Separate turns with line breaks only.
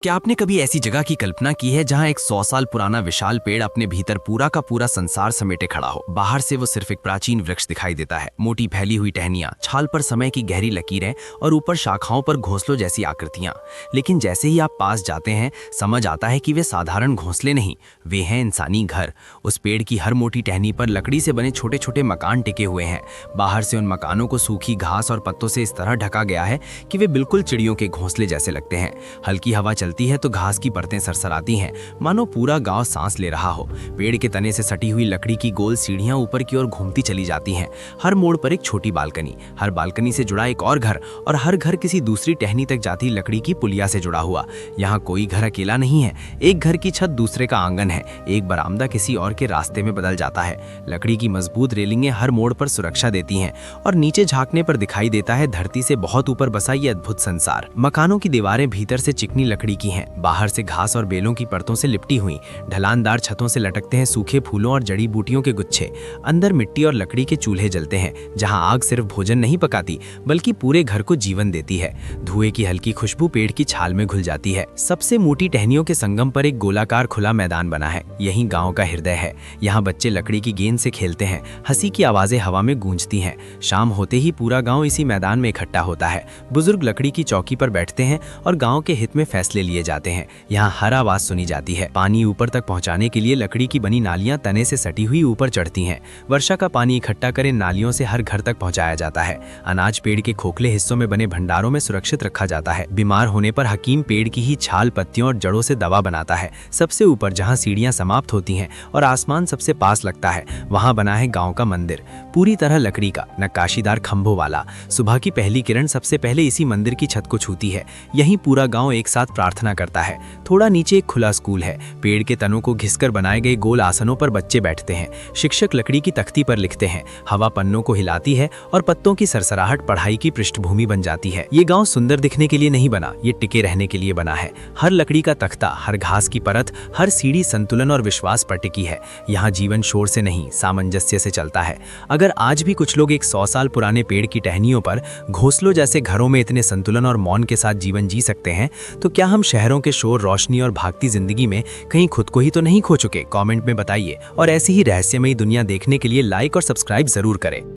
क्या आपने कभी ऐसी जगह की कल्पना की है जहां एक 100 साल पुराना विशाल पेड़ अपने भीतर पूरा का पूरा संसार समेटे खड़ा हो। बाहर से वो सिर्फ एक प्राचीन वृक्ष दिखाई देता है, मोटी फैली हुई टहनियां, छाल पर समय की गहरी लकीरें और ऊपर शाखाओं पर घोंसलों जैसी आकृतियां। लेकिन जैसे ही आप पास जाते हैं समझ आता है कि वे साधारण घोंसले नहीं, वे हैं इंसानी घर। उस पेड़ की हर मोटी टहनी पर लकड़ी से बने छोटे छोटे मकान टिके हुए हैं। बाहर से उन मकानों को सूखी घास और पत्तों से इस तरह ढका गया है कि वे बिल्कुल चिड़ियों के घोंसले जैसे लगते हैं। हल्की हवा चलती है तो घास की परतें सरसराती हैं, मानो पूरा गांव सांस ले रहा हो। पेड़ के तने से सटी हुई लकड़ी की गोल सीढ़ियां ऊपर की ओर घूमती चली जाती हैं। हर मोड़ पर एक छोटी बालकनी, हर बालकनी से जुड़ा एक और घर, और हर घर किसी दूसरी टहनी तक जाती लकड़ी की पुलिया से जुड़ा हुआ। यहाँ कोई घर अकेला नहीं है, एक घर की छत दूसरे का आंगन है, एक बरामदा किसी और के रास्ते में बदल जाता है। लकड़ी की मजबूत रेलिंगें हर मोड़ पर सुरक्षा देती हैं, और नीचे झांकने पर दिखाई देता है धरती से बहुत ऊपर बसा ये अद्भुत संसार। मकानों की दीवारें भीतर से चिकनी लकड़ी की हैं, बाहर से घास और बेलों की परतों से लिपटी हुई। ढलानदार छतों से लटकते हैं सूखे फूलों और जड़ी बूटियों के गुच्छे। अंदर मिट्टी और लकड़ी के चूल्हे जलते हैं, जहां आग सिर्फ भोजन नहीं पकाती बल्कि पूरे घर को जीवन देती है। धुएं की हल्की खुशबू पेड़ की छाल में घुल जाती है। सबसे मोटी टहनियों के संगम पर एक गोलाकार खुला मैदान बना है, यही गाँव का हृदय है। यहाँ बच्चे लकड़ी की गेंद से खेलते हैं, हंसी की आवाजें हवा में गूंजती हैं। शाम होते ही पूरा गाँव इसी मैदान में इकट्ठा होता है। बुजुर्ग लकड़ी की चौकी पर बैठते हैं और गाँव के हित में फैसले लिए जाते हैं। यहाँ हर आवाज सुनी जाती है। पानी ऊपर तक पहुँचाने के लिए लकड़ी की बनी नालियां तने से सटी हुई ऊपर चढ़ती हैं। वर्षा का पानी इकट्ठा कर इन नालियों से हर घर तक पहुँचाया जाता है। अनाज पेड़ के खोखले हिस्सों में बने भंडारों में सुरक्षित रखा जाता है। बीमार होने पर हकीम पेड़ की ही छाल, पत्तियों और जड़ों से दवा बनाता है। सबसे ऊपर जहाँ सीढ़ियाँ समाप्त होती हैं और आसमान सबसे पास लगता है, वहाँ बना है गाँव का मंदिर, पूरी तरह लकड़ी का, नक्काशीदार खंभों वाला। सुबह की पहली किरण सबसे पहले इसी मंदिर की छत को छूती है। यहीं पूरा गाँव एक साथ प्रार्थना करता है। थोड़ा नीचे एक खुला स्कूल है। पेड़ के तनों को घिसकर बनाए गए गोल आसनों पर बच्चे बैठते हैं। शिक्षक लकड़ी की तख्ती पर लिखते हैं। हवा पन्नों को हिलाती है और पत्तों की सरसराहट पढ़ाई की पृष्ठभूमि बन जाती है। ये गांव सुंदर दिखने के लिए नहीं बना, ये टिके रहने के लिए बना है। हर लकड़ी का तख्ता, हर घास की परत, हर सीढ़ी संतुलन और विश्वास पर टिकी है। यहाँ जीवन शोर से नहीं, सामंजस्य से चलता है। अगर आज भी कुछ लोग एक 100 साल पुराने पेड़ की टहनियों पर घोंसलों जैसे घरों में इतने संतुलन और मौन के साथ जीवन जी सकते हैं, तो क्या हम शहरों के शोर, रोशनी और भागती जिंदगी में कहीं खुद को ही तो नहीं खो चुके? कमेंट में बताइए। और ऐसी ही रहस्यमयी दुनिया देखने के लिए लाइक और सब्सक्राइब जरूर करें।